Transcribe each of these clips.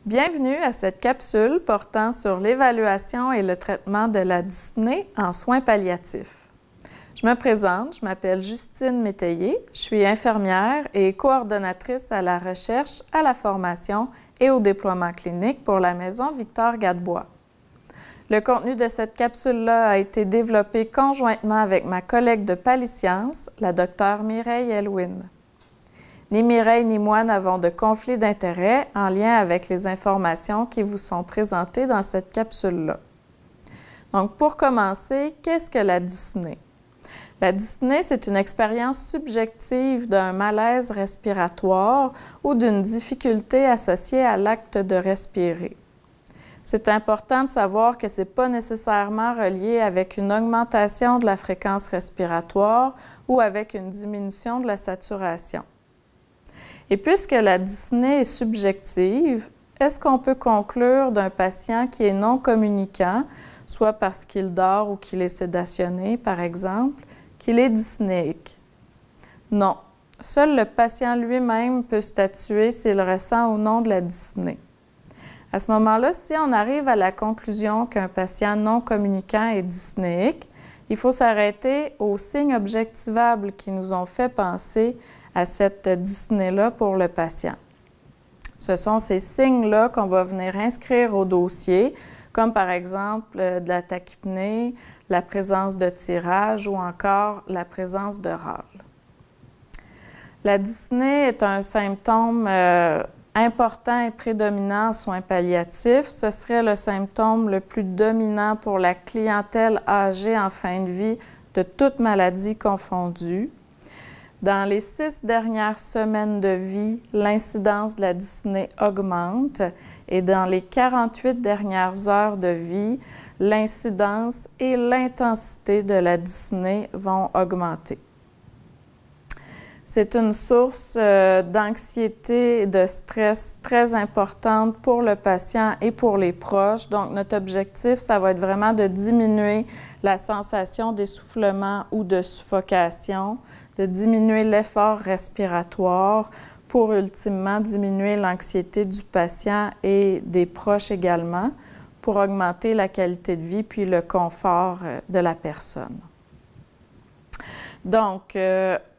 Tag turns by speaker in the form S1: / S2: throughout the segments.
S1: Bienvenue à cette capsule portant sur l'évaluation et le traitement de la dyspnée en soins palliatifs. Je me présente, je m'appelle Justine Métayer, je suis infirmière et coordonnatrice à la recherche, à la formation et au déploiement clinique pour la Maison Victor-Gadebois. Le contenu de cette capsule-là a été développé conjointement avec ma collègue de Palisciences, la Dr Mireille Elwin. Ni Mireille ni moi n'avons de conflit d'intérêt en lien avec les informations qui vous sont présentées dans cette capsule-là. Donc, pour commencer, qu'est-ce que la dyspnée? La dyspnée, c'est une expérience subjective d'un malaise respiratoire ou d'une difficulté associée à l'acte de respirer. C'est important de savoir que ce n'est pas nécessairement relié avec une augmentation de la fréquence respiratoire ou avec une diminution de la saturation. Et puisque la dyspnée est subjective, est-ce qu'on peut conclure d'un patient qui est non communicant, soit parce qu'il dort ou qu'il est sédationné, par exemple, qu'il est dyspnéique? Non. Seul le patient lui-même peut statuer s'il ressent ou non de la dyspnée. À ce moment-là, si on arrive à la conclusion qu'un patient non communicant est dyspnéique, il faut s'arrêter aux signes objectivables qui nous ont fait penser à cette dyspnée-là pour le patient. Ce sont ces signes-là qu'on va venir inscrire au dossier, comme par exemple de la tachypnée, la présence de tirage ou encore la présence de râle. La dyspnée est un symptôme important et prédominant en soins palliatifs. Ce serait le symptôme le plus dominant pour la clientèle âgée en fin de vie de toutes maladies confondues. Dans les 6 dernières semaines de vie, l'incidence de la dyspnée augmente et dans les 48 dernières heures de vie, l'incidence et l'intensité de la dyspnée vont augmenter. C'est une source d'anxiété et de stress très importante pour le patient et pour les proches. Donc, notre objectif, ça va être vraiment de diminuer la sensation d'essoufflement ou de suffocation, de diminuer l'effort respiratoire pour ultimement diminuer l'anxiété du patient et des proches également, pour augmenter la qualité de vie puis le confort de la personne. Donc,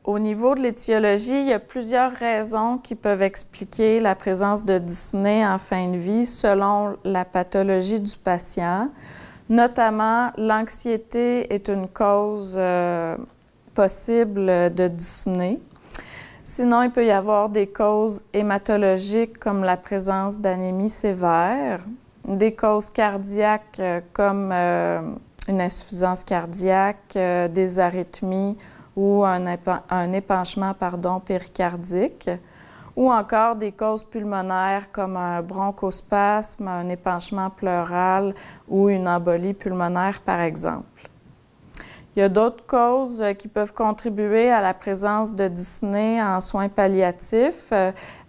S1: au niveau de l'étiologie, il y a plusieurs raisons qui peuvent expliquer la présence de dyspnée en fin de vie selon la pathologie du patient. Notamment, l'anxiété est une cause possible de dyspnée. Sinon, il peut y avoir des causes hématologiques comme la présence d'anémie sévère, des causes cardiaques comme une insuffisance cardiaque, des arythmies ou un épanchement péricardique, ou encore des causes pulmonaires comme un bronchospasme, un épanchement pleural ou une embolie pulmonaire, par exemple. Il y a d'autres causes qui peuvent contribuer à la présence de dyspnée en soins palliatifs.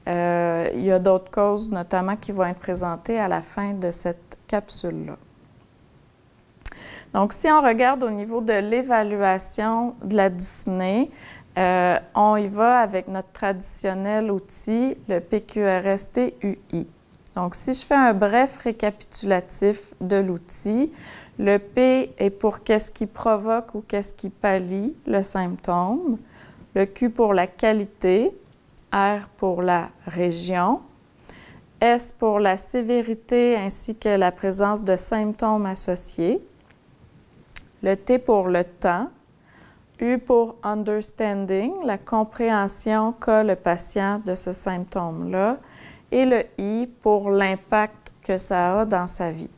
S1: Il y a d'autres causes, notamment, qui vont être présentées à la fin de cette capsule-là. Donc, si on regarde au niveau de l'évaluation de la dyspnée, on y va avec notre traditionnel outil, le PQRST-UI. Donc, si je fais un bref récapitulatif de l'outil, le P est pour qu'est-ce qui provoque ou qu'est-ce qui pallie le symptôme, le Q pour la qualité, R pour la région, S pour la sévérité ainsi que la présence de symptômes associés, le T pour le temps, U pour understanding, la compréhension qu'a le patient de ce symptôme-là, et le I pour l'impact que ça a dans sa vie.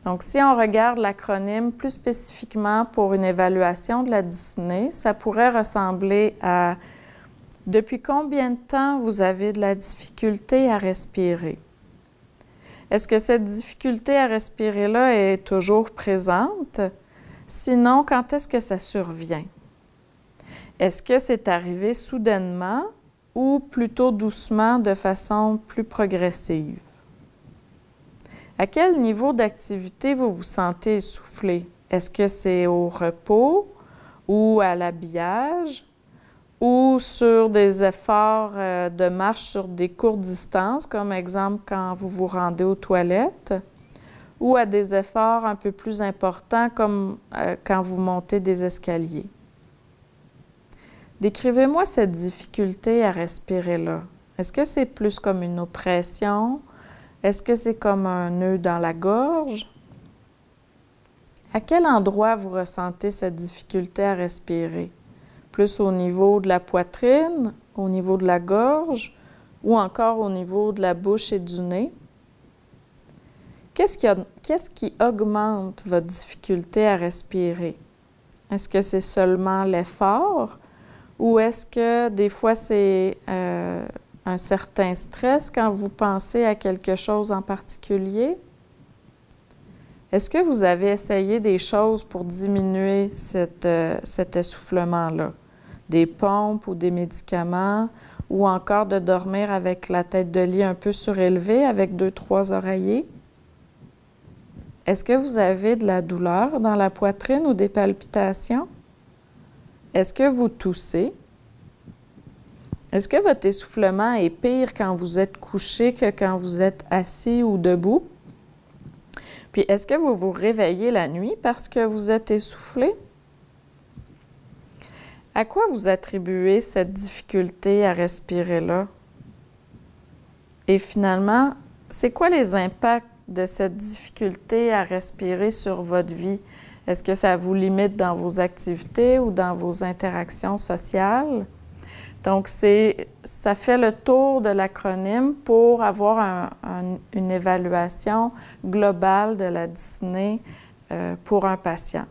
S1: Donc, si on regarde l'acronyme plus spécifiquement pour une évaluation de la dyspnée, ça pourrait ressembler à « Depuis combien de temps vous avez de la difficulté à respirer? » Est-ce que cette difficulté à respirer-là est toujours présente? Sinon, quand est-ce que ça survient? Est-ce que c'est arrivé soudainement ou plutôt doucement de façon plus progressive? À quel niveau d'activité vous vous sentez essoufflé? Est-ce que c'est au repos ou à l'habillage ou sur des efforts de marche sur des courtes distances, comme exemple quand vous vous rendez aux toilettes, ou à des efforts un peu plus importants, comme quand vous montez des escaliers. Décrivez-moi cette difficulté à respirer là. Est-ce que c'est plus comme une oppression? Est-ce que c'est comme un nœud dans la gorge? À quel endroit vous ressentez cette difficulté à respirer? Plus au niveau de la poitrine, au niveau de la gorge ou encore au niveau de la bouche et du nez? Qu'est-ce qui augmente votre difficulté à respirer? Est-ce que c'est seulement l'effort ou est-ce que des fois c'est un certain stress quand vous pensez à quelque chose en particulier? Est-ce que vous avez essayé des choses pour diminuer cet essoufflement-là? Des pompes ou des médicaments, ou encore de dormir avec la tête de lit un peu surélevée avec 2-3 oreillers? Est-ce que vous avez de la douleur dans la poitrine ou des palpitations? Est-ce que vous toussez? Est-ce que votre essoufflement est pire quand vous êtes couché que quand vous êtes assis ou debout? Puis, est-ce que vous vous réveillez la nuit parce que vous êtes essoufflé? À quoi vous attribuez cette difficulté à respirer là? Et finalement, c'est quoi les impacts de cette difficulté à respirer sur votre vie? Est-ce que ça vous limite dans vos activités ou dans vos interactions sociales? Donc, ça fait le tour de l'acronyme pour avoir une évaluation globale de la dyspnée pour un patient.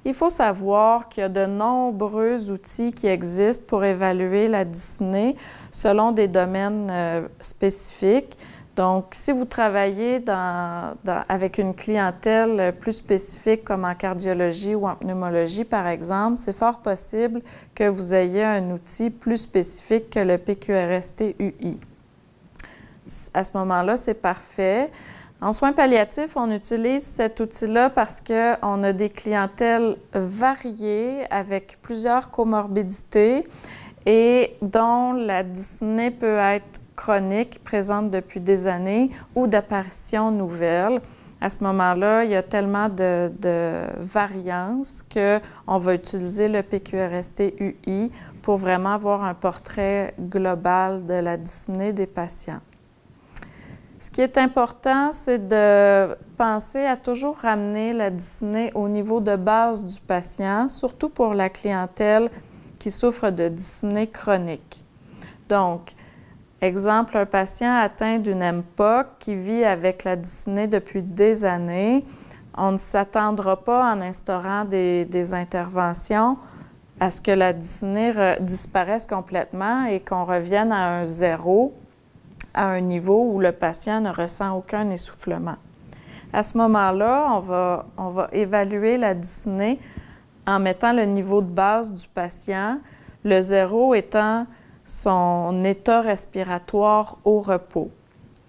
S1: Il faut savoir qu'il y a de nombreux outils qui existent pour évaluer la dyspnée selon des domaines spécifiques. Donc, si vous travaillez avec une clientèle plus spécifique comme en cardiologie ou en pneumologie, par exemple, c'est fort possible que vous ayez un outil plus spécifique que le PQRST-UI. À ce moment-là, c'est parfait. En soins palliatifs, on utilise cet outil-là parce qu'on a des clientèles variées avec plusieurs comorbidités et dont la dyspnée peut être chronique, présente depuis des années, ou d'apparition nouvelle. À ce moment-là, il y a tellement de variances qu'on va utiliser le PQRST-UI pour vraiment avoir un portrait global de la dyspnée des patients. Ce qui est important, c'est de penser à toujours ramener la dyspnée au niveau de base du patient, surtout pour la clientèle qui souffre de dyspnée chronique. Donc, exemple, un patient atteint d'une MPOC qui vit avec la dyspnée depuis des années, on ne s'attendra pas en instaurant des interventions à ce que la dyspnée disparaisse complètement et qu'on revienne à un zéro, à un niveau où le patient ne ressent aucun essoufflement. À ce moment-là, on va évaluer la dyspnée en mettant le niveau de base du patient, le zéro étant son état respiratoire au repos.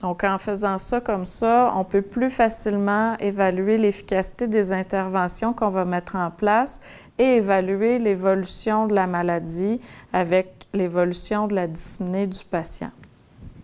S1: Donc, en faisant ça comme ça, on peut plus facilement évaluer l'efficacité des interventions qu'on va mettre en place et évaluer l'évolution de la maladie avec l'évolution de la dyspnée du patient.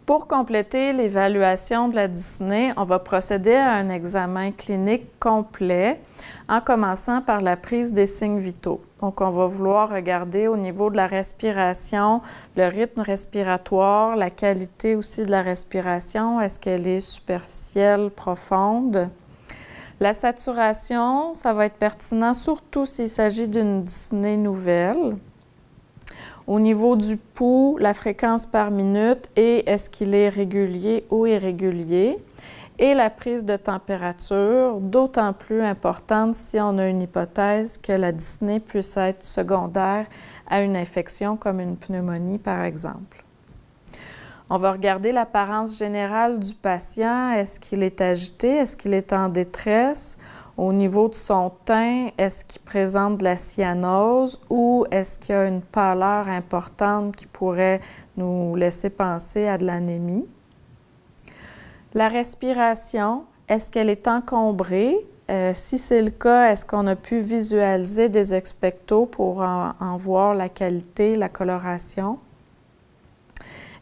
S1: Pour compléter l'évaluation de la dyspnée, on va procéder à un examen clinique complet en commençant par la prise des signes vitaux. Donc, on va vouloir regarder au niveau de la respiration, le rythme respiratoire, la qualité aussi de la respiration, est-ce qu'elle est superficielle, profonde? La saturation, ça va être pertinent surtout s'il s'agit d'une dyspnée nouvelle. Au niveau du pouls, la fréquence par minute et est-ce qu'il est régulier ou irrégulier. Et la prise de température, d'autant plus importante si on a une hypothèse que la dyspnée puisse être secondaire à une infection comme une pneumonie, par exemple. On va regarder l'apparence générale du patient. Est-ce qu'il est agité? Est-ce qu'il est en détresse? Au niveau de son teint, est-ce qu'il présente de la cyanose ou est-ce qu'il y a une pâleur importante qui pourrait nous laisser penser à de l'anémie? La respiration, est-ce qu'elle est encombrée? Si c'est le cas, est-ce qu'on a pu visualiser des expectos pour en voir la qualité, la coloration?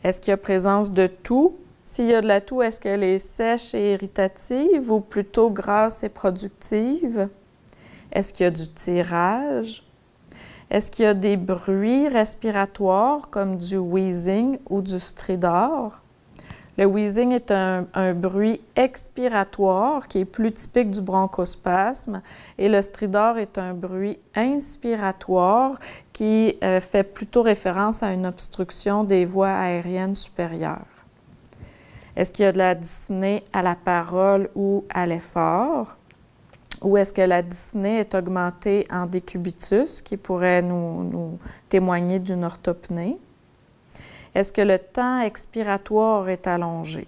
S1: Est-ce qu'il y a présence de toux? S'il y a de la toux, est-ce qu'elle est sèche et irritative ou plutôt grasse et productive? Est-ce qu'il y a du tirage? Est-ce qu'il y a des bruits respiratoires comme du wheezing ou du stridor? Le wheezing est un bruit expiratoire qui est plus typique du bronchospasme et le stridor est un bruit inspiratoire qui fait plutôt référence à une obstruction des voies aériennes supérieures. Est-ce qu'il y a de la dyspnée à la parole ou à l'effort? Ou est-ce que la dyspnée est augmentée en décubitus, qui pourrait nous témoigner d'une orthopnée? Est-ce que le temps expiratoire est allongé?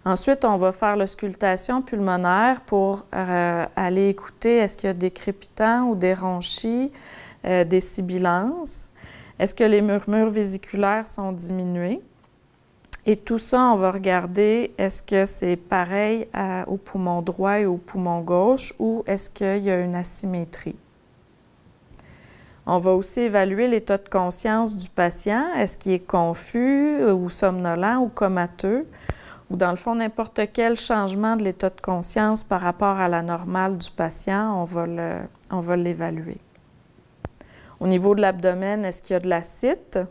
S1: Ensuite, on va faire l'auscultation pulmonaire pour aller écouter est-ce qu'il y a des crépitants ou des ronchis, des sibilances? Est-ce que les murmures vésiculaires sont diminués? Et tout ça, on va regarder est-ce que c'est pareil au poumon droit et au poumon gauche ou est-ce qu'il y a une asymétrie? On va aussi évaluer l'état de conscience du patient. Est-ce qu'il est confus ou somnolent ou comateux? Ou dans le fond, n'importe quel changement de l'état de conscience par rapport à la normale du patient, on va l'évaluer. Au niveau de l'abdomen, est-ce qu'il y a de l'acide?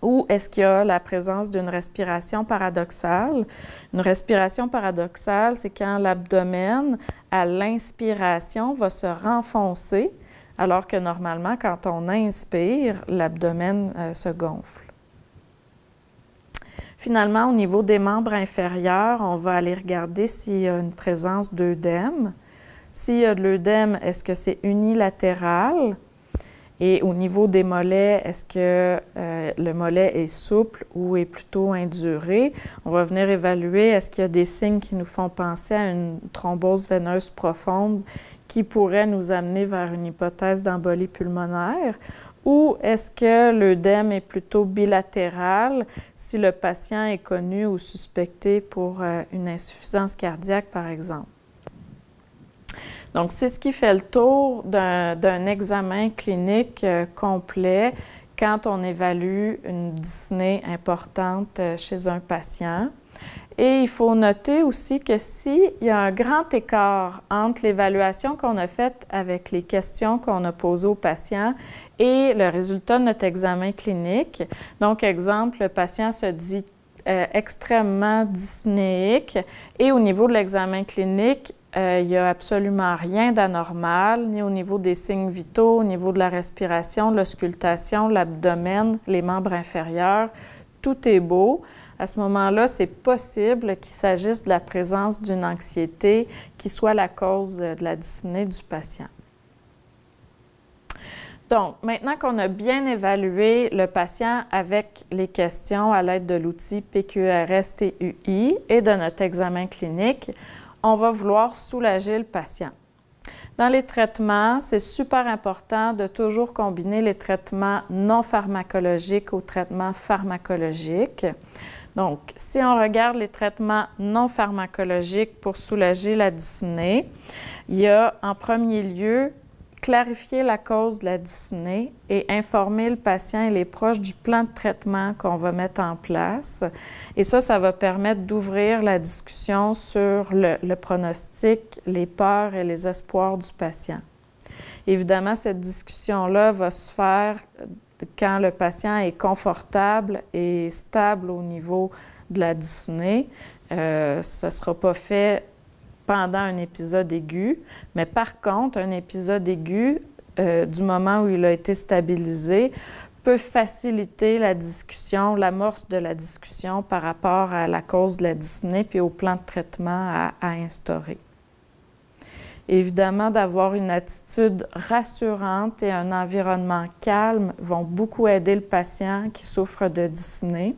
S1: Ou est-ce qu'il y a la présence d'une respiration paradoxale? Une respiration paradoxale, c'est quand l'abdomen, à l'inspiration, va se renfoncer, alors que normalement, quand on inspire, l'abdomen se gonfle. Finalement, au niveau des membres inférieurs, on va aller regarder s'il y a une présence d'œdème. S'il y a de l'œdème, est-ce que c'est unilatéral? Et au niveau des mollets, est-ce que le mollet est souple ou est plutôt induré? On va venir évaluer est-ce qu'il y a des signes qui nous font penser à une thrombose veineuse profonde qui pourrait nous amener vers une hypothèse d'embolie pulmonaire? Ou est-ce que l'œdème est plutôt bilatéral si le patient est connu ou suspecté pour une insuffisance cardiaque, par exemple? Donc, c'est ce qui fait le tour d'un examen clinique complet quand on évalue une dyspnée importante chez un patient. Et il faut noter aussi que s'il y a un grand écart entre l'évaluation qu'on a faite avec les questions qu'on a posées au patient et le résultat de notre examen clinique, donc exemple, le patient se dit extrêmement dyspnéique et au niveau de l'examen clinique, il n'y a absolument rien d'anormal, ni au niveau des signes vitaux, au niveau de la respiration, l'auscultation, l'abdomen, les membres inférieurs. Tout est beau. À ce moment-là, c'est possible qu'il s'agisse de la présence d'une anxiété qui soit la cause de la dyspnée du patient. Donc, maintenant qu'on a bien évalué le patient avec les questions à l'aide de l'outil PQRS-TUI et de notre examen clinique, on va vouloir soulager le patient. Dans les traitements, c'est super important de toujours combiner les traitements non pharmacologiques aux traitements pharmacologiques. Donc, si on regarde les traitements non pharmacologiques pour soulager la dyspnée, il y a en premier lieu clarifier la cause de la dyspnée et informer le patient et les proches du plan de traitement qu'on va mettre en place. Et ça va permettre d'ouvrir la discussion sur le pronostic, les peurs et les espoirs du patient. Évidemment, cette discussion-là va se faire quand le patient est confortable et stable au niveau de la dyspnée. Ça ne sera pas fait pendant un épisode aigu, mais par contre, un épisode aigu, du moment où il a été stabilisé, peut faciliter la discussion, l'amorce de la discussion par rapport à la cause de la dyspnée puis au plan de traitement à instaurer. Évidemment, d'avoir une attitude rassurante et un environnement calme vont beaucoup aider le patient qui souffre de dyspnée.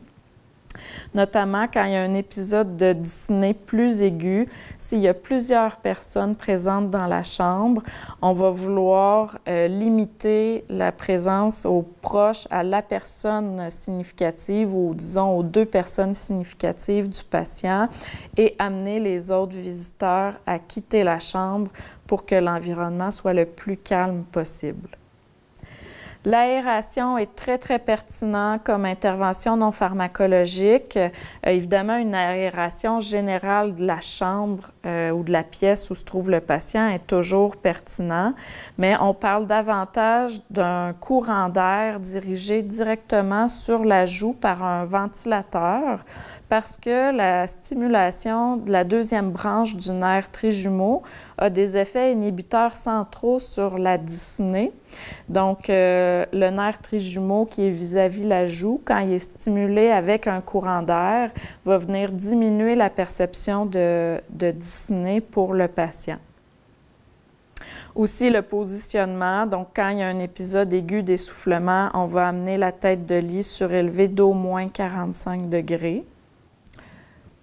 S1: Notamment quand il y a un épisode de dyspnée plus aigu, s'il y a plusieurs personnes présentes dans la chambre, on va vouloir limiter la présence aux proches, à la personne significative ou disons aux 2 personnes significatives du patient et amener les autres visiteurs à quitter la chambre pour que l'environnement soit le plus calme possible. L'aération est très, très pertinent comme intervention non pharmacologique. Évidemment, une aération générale de la chambre ou de la pièce où se trouve le patient est toujours pertinent, mais on parle davantage d'un courant d'air dirigé directement sur la joue par un ventilateur parce que la stimulation de la 2e branche du nerf trijumeau a des effets inhibiteurs centraux sur la dyspnée. Donc, le nerf trijumeau qui est vis-à-vis la joue, quand il est stimulé avec un courant d'air, va venir diminuer la perception de dyspnée pour le patient. Aussi, le positionnement, donc quand il y a un épisode aigu d'essoufflement, on va amener la tête de lit surélevée d'au moins 45 degrés.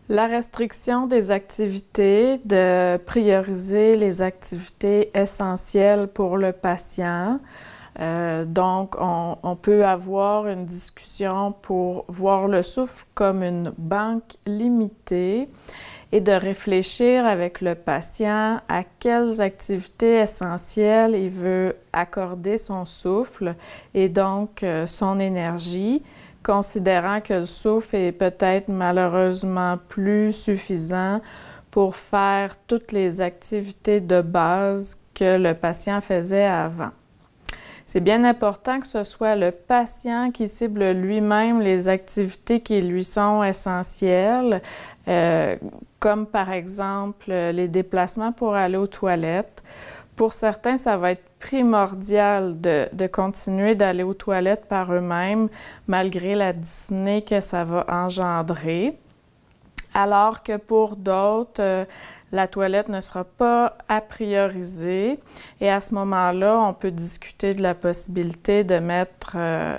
S1: La restriction des activités, de prioriser les activités essentielles pour le patient. Donc, on peut avoir une discussion pour voir le souffle comme une banque limitée et de réfléchir avec le patient à quelles activités essentielles il veut accorder son souffle et donc son énergie, considérant que le souffle est peut-être malheureusement plus suffisant pour faire toutes les activités de base que le patient faisait avant. C'est bien important que ce soit le patient qui cible lui-même les activités qui lui sont essentielles, comme par exemple les déplacements pour aller aux toilettes. Pour certains, ça va être primordial de continuer d'aller aux toilettes par eux-mêmes, malgré la dyspnée que ça va engendrer. Alors que pour d'autres, la toilette ne sera pas à prioriser. Et à ce moment-là, on peut discuter de la possibilité de mettre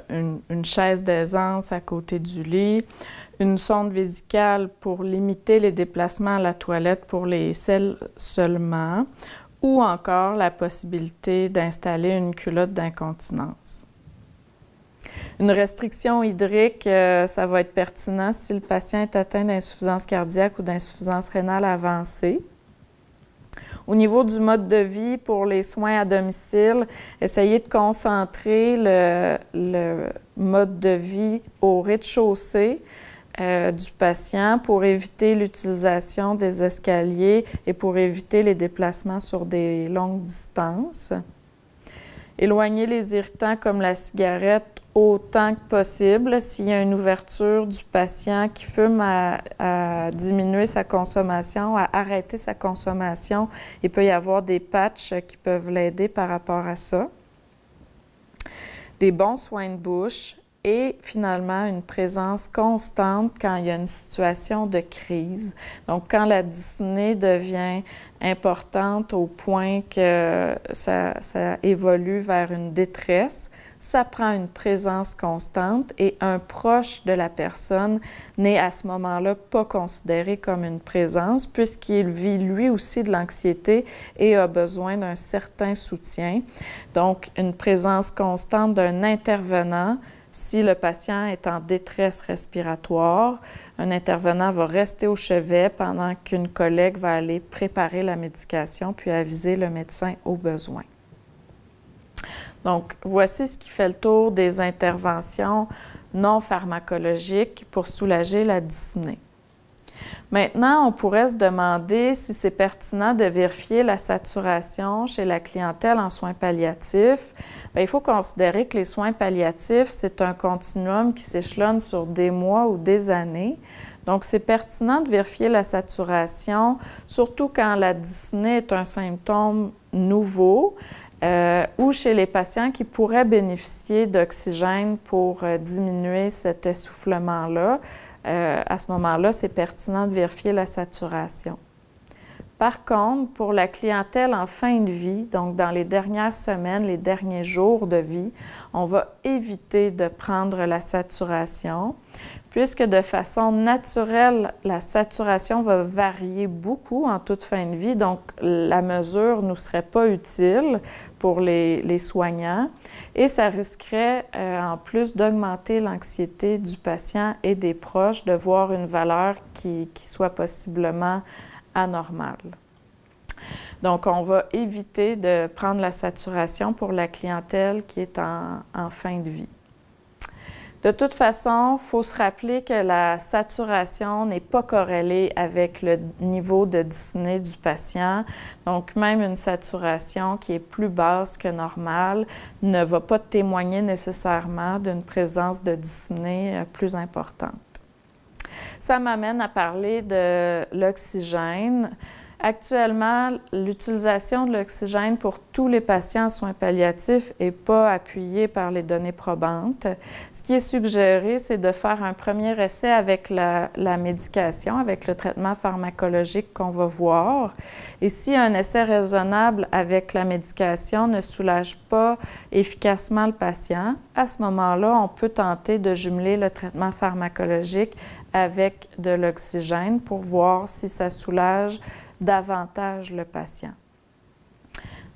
S1: une chaise d'aisance à côté du lit, une sonde vésicale pour limiter les déplacements à la toilette pour les selles seulement, ou encore la possibilité d'installer une culotte d'incontinence. Une restriction hydrique, ça va être pertinent si le patient est atteint d'insuffisance cardiaque ou d'insuffisance rénale avancée. Au niveau du mode de vie pour les soins à domicile, essayez de concentrer le mode de vie au rez-de-chaussée du patient pour éviter l'utilisation des escaliers et pour éviter les déplacements sur des longues distances. Éloigner les irritants comme la cigarette autant que possible. S'il y a une ouverture du patient qui fume, à diminuer sa consommation, à arrêter sa consommation. Il peut y avoir des patchs qui peuvent l'aider par rapport à ça. Des bons soins de bouche et finalement une présence constante quand il y a une situation de crise. Donc, quand la dyspnée devient importante au point que ça évolue vers une détresse, ça prend une présence constante et un proche de la personne n'est à ce moment-là pas considéré comme une présence puisqu'il vit lui aussi de l'anxiété et a besoin d'un certain soutien. Donc, une présence constante d'un intervenant. Si le patient est en détresse respiratoire, un intervenant va rester au chevet pendant qu'une collègue va aller préparer la médication puis aviser le médecin au besoin. Donc, voici ce qui fait le tour des interventions non pharmacologiques pour soulager la dyspnée. Maintenant, on pourrait se demander si c'est pertinent de vérifier la saturation chez la clientèle en soins palliatifs. Bien, il faut considérer que les soins palliatifs, c'est un continuum qui s'échelonne sur des mois ou des années. Donc, c'est pertinent de vérifier la saturation, surtout quand la dyspnée est un symptôme nouveau. Ou chez les patients qui pourraient bénéficier d'oxygène pour diminuer cet essoufflement-là. À ce moment-là, c'est pertinent de vérifier la saturation. Par contre, pour la clientèle en fin de vie, donc dans les dernières semaines, les derniers jours de vie, on va éviter de prendre la saturation puisque de façon naturelle, la saturation va varier beaucoup en toute fin de vie, donc la mesure ne nous serait pas utile pour les soignants et ça risquerait en plus d'augmenter l'anxiété du patient et des proches de voir une valeur qui soit possiblement anormale. Donc, on va éviter de prendre la saturation pour la clientèle qui est en fin de vie. De toute façon, il faut se rappeler que la saturation n'est pas corrélée avec le niveau de dyspnée du patient. Donc, même une saturation qui est plus basse que normale ne va pas témoigner nécessairement d'une présence de dyspnée plus importante. Ça m'amène à parler de l'oxygène. Actuellement, l'utilisation de l'oxygène pour tous les patients en soins palliatifs n'est pas appuyée par les données probantes. Ce qui est suggéré, c'est de faire un premier essai avec la médication, avec le traitement pharmacologique qu'on va voir. Et si un essai raisonnable avec la médication ne soulage pas efficacement le patient, à ce moment-là, on peut tenter de jumeler le traitement pharmacologique avec de l'oxygène pour voir si ça soulage davantage le patient.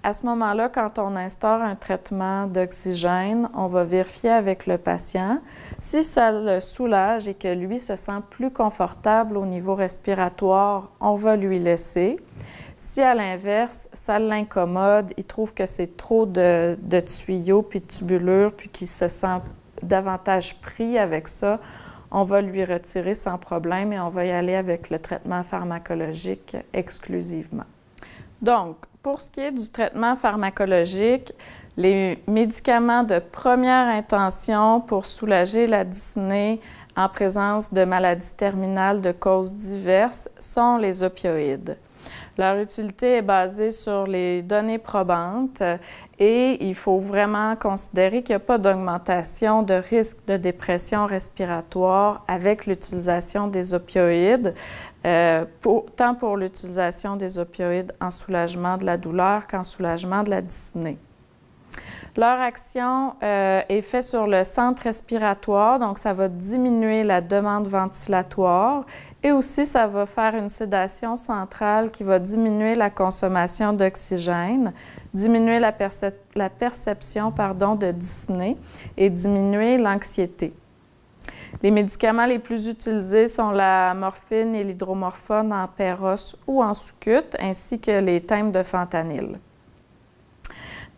S1: À ce moment-là, quand on instaure un traitement d'oxygène, on va vérifier avec le patient. Si ça le soulage et que lui se sent plus confortable au niveau respiratoire, on va lui laisser. Si à l'inverse, ça l'incommode, il trouve que c'est trop de tuyaux puis de tubulures puis qu'il se sent davantage pris avec ça, on va lui retirer sans problème et on va y aller avec le traitement pharmacologique exclusivement. Donc, pour ce qui est du traitement pharmacologique, les médicaments de première intention pour soulager la dyspnée en présence de maladies terminales de causes diverses sont les opioïdes. Leur utilité est basée sur les données probantes et il faut vraiment considérer qu'il n'y a pas d'augmentation de risque de dépression respiratoire avec l'utilisation des opioïdes, tant pour l'utilisation des opioïdes en soulagement de la douleur qu'en soulagement de la dyspnée. Leur action est faite sur le centre respiratoire, donc ça va diminuer la demande ventilatoire et aussi ça va faire une sédation centrale qui va diminuer la consommation d'oxygène, diminuer la perception de dyspnée et diminuer l'anxiété. Les médicaments les plus utilisés sont la morphine et l'hydromorphone en péros ou en sous-cut, ainsi que les thèmes de fentanyl.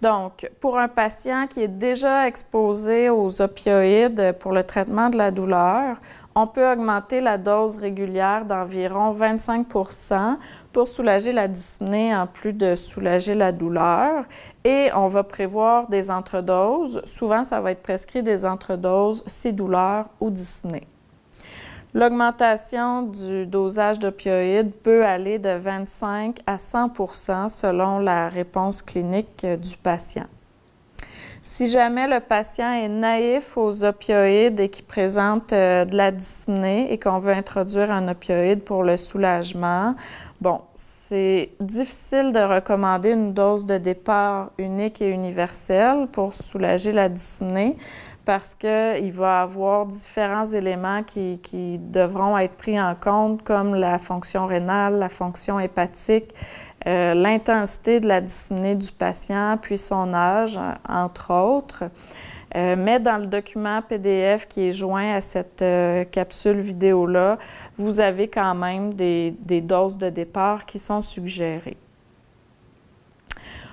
S1: Donc, pour un patient qui est déjà exposé aux opioïdes pour le traitement de la douleur, on peut augmenter la dose régulière d'environ 25 % pour soulager la dyspnée en plus de soulager la douleur. Et on va prévoir des entredoses. Souvent, ça va être prescrit des entredoses C-douleur ou dyspnée. L'augmentation du dosage d'opioïdes peut aller de 25 à 100 % selon la réponse clinique du patient. Si jamais le patient est naïf aux opioïdes et qu'il présente de la dyspnée et qu'on veut introduire un opioïde pour le soulagement, bon, c'est difficile de recommander une dose de départ unique et universelle pour soulager la dyspnée, parce qu'il va y avoir différents éléments qui devront être pris en compte, comme la fonction rénale, la fonction hépatique, l'intensité de la dyspnée du patient, puis son âge, entre autres. Mais dans le document PDF qui est joint à cette capsule vidéo-là, vous avez quand même des doses de départ qui sont suggérées.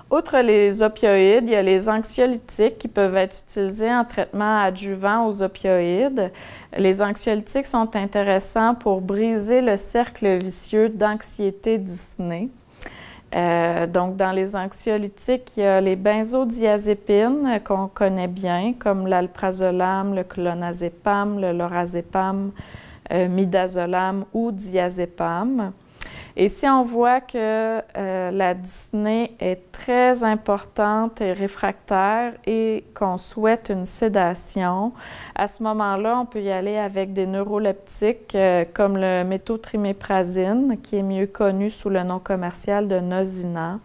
S1: Outre les opioïdes, il y a les anxiolytiques qui peuvent être utilisés en traitement adjuvant aux opioïdes. Les anxiolytiques sont intéressants pour briser le cercle vicieux d'anxiété-dyspnée. Donc, dans les anxiolytiques, il y a les benzodiazépines qu'on connaît bien, comme l'alprazolam, le clonazepam, le lorazepam, midazolam ou diazépam. Et si on voit que la dyspnée est très importante et réfractaire et qu'on souhaite une sédation, à ce moment-là, on peut y aller avec des neuroleptiques comme le méthotriméprazine, qui est mieux connu sous le nom commercial de Nosina,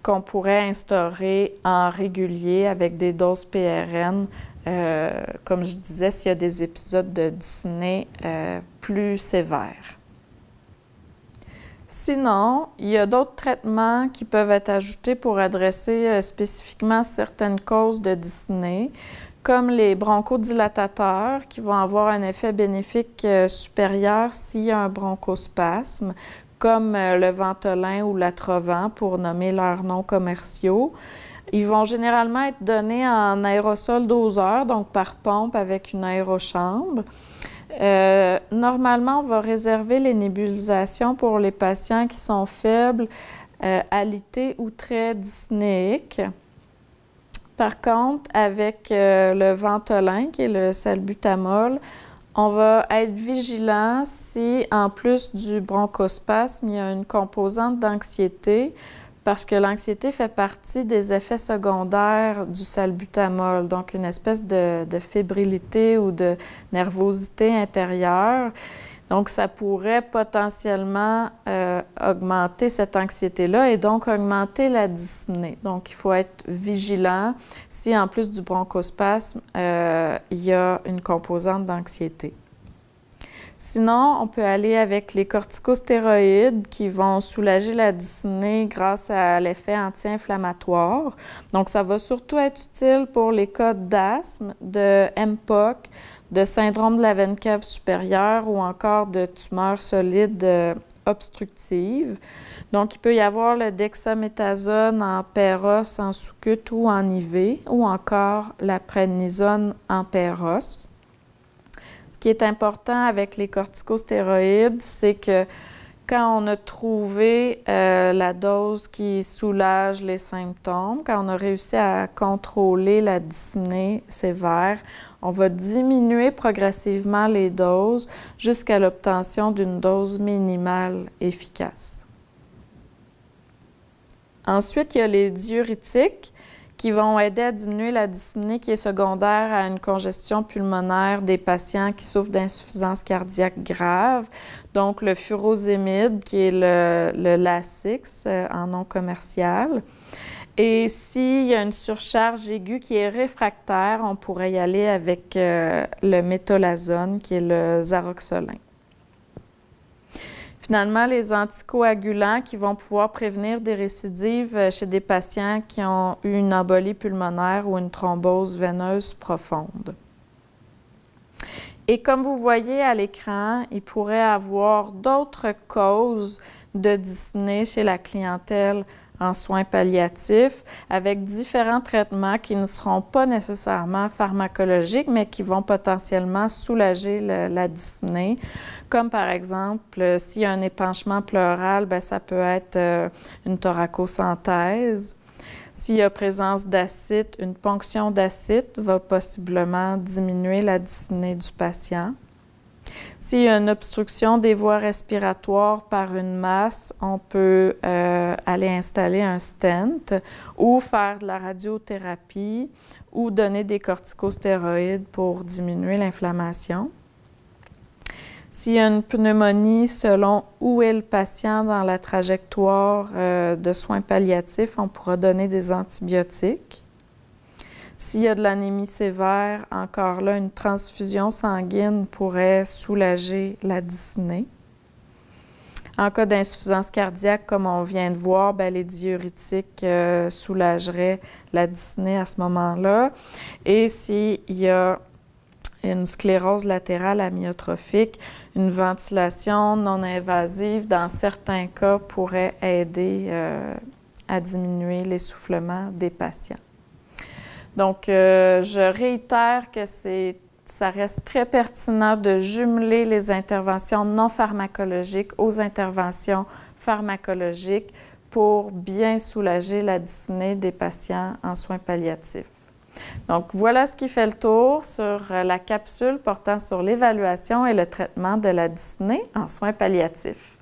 S1: qu'on pourrait instaurer en régulier avec des doses PRN comme je disais, s'il y a des épisodes de dyspnée plus sévères. Sinon, il y a d'autres traitements qui peuvent être ajoutés pour adresser spécifiquement certaines causes de dyspnée, comme les bronchodilatateurs qui vont avoir un effet bénéfique supérieur s'il y a un bronchospasme, comme le Ventolin ou l'Atrovan, pour nommer leurs noms commerciaux. Ils vont généralement être donnés en aérosol doseur, donc par pompe avec une aérochambre. Normalement, on va réserver les nébulisations pour les patients qui sont faibles, alités ou très dyspnéiques. Par contre, avec le Ventolin, qui est le salbutamol, on va être vigilant si, en plus du bronchospasme, il y a une composante d'anxiété, parce que l'anxiété fait partie des effets secondaires du salbutamol, donc une espèce de fébrilité ou de nervosité intérieure. Donc, ça pourrait potentiellement augmenter cette anxiété-là et donc augmenter la dyspnée. Donc, il faut être vigilant si, en plus du bronchospasme, il y a une composante d'anxiété. Sinon, on peut aller avec les corticostéroïdes qui vont soulager la dyspnée grâce à l'effet anti-inflammatoire. Donc, ça va surtout être utile pour les cas d'asthme, de MPOC, de syndrome de la veine cave supérieure ou encore de tumeurs solides obstructives. Donc, il peut y avoir le dexaméthasone en Péros, en sous-cute ou en IV, ou encore la prednisone en Péros. Ce qui est important avec les corticostéroïdes, c'est que quand on a trouvé la dose qui soulage les symptômes, quand on a réussi à contrôler la dyspnée sévère, on va diminuer progressivement les doses jusqu'à l'obtention d'une dose minimale efficace. Ensuite, il y a les diurétiques qui vont aider à diminuer la dyspnée qui est secondaire à une congestion pulmonaire des patients qui souffrent d'insuffisance cardiaque grave. Donc, le furosémide, qui est le Lasix en nom commercial. Et s'il y a une surcharge aiguë qui est réfractaire, on pourrait y aller avec le métolazone, qui est le Zaroxolin. Finalement, les anticoagulants qui vont pouvoir prévenir des récidives chez des patients qui ont eu une embolie pulmonaire ou une thrombose veineuse profonde. Et comme vous voyez à l'écran, il pourrait y avoir d'autres causes de dyspnée chez la clientèle en soins palliatifs avec différents traitements qui ne seront pas nécessairement pharmacologiques, mais qui vont potentiellement soulager la dyspnée. Comme par exemple, s'il y a un épanchement pleural, bien, ça peut être une thoracosynthèse. S'il y a présence d'acide, une ponction d'acide va possiblement diminuer la dyspnée du patient. S'il y a une obstruction des voies respiratoires par une masse, on peut aller installer un stent ou faire de la radiothérapie ou donner des corticostéroïdes pour diminuer l'inflammation. S'il y a une pneumonie, selon où est le patient dans la trajectoire de soins palliatifs, on pourra donner des antibiotiques. S'il y a de l'anémie sévère, encore là, une transfusion sanguine pourrait soulager la dyspnée. En cas d'insuffisance cardiaque, comme on vient de voir, bien, les diurétiques soulageraient la dyspnée à ce moment-là. Et s'il y a une sclérose latérale amyotrophique, une ventilation non invasive, dans certains cas, pourrait aider à diminuer l'essoufflement des patients. Donc, je réitère que ça reste très pertinent de jumeler les interventions non pharmacologiques aux interventions pharmacologiques pour bien soulager la dyspnée des patients en soins palliatifs. Donc, voilà ce qui fait le tour sur la capsule portant sur l'évaluation et le traitement de la dyspnée en soins palliatifs.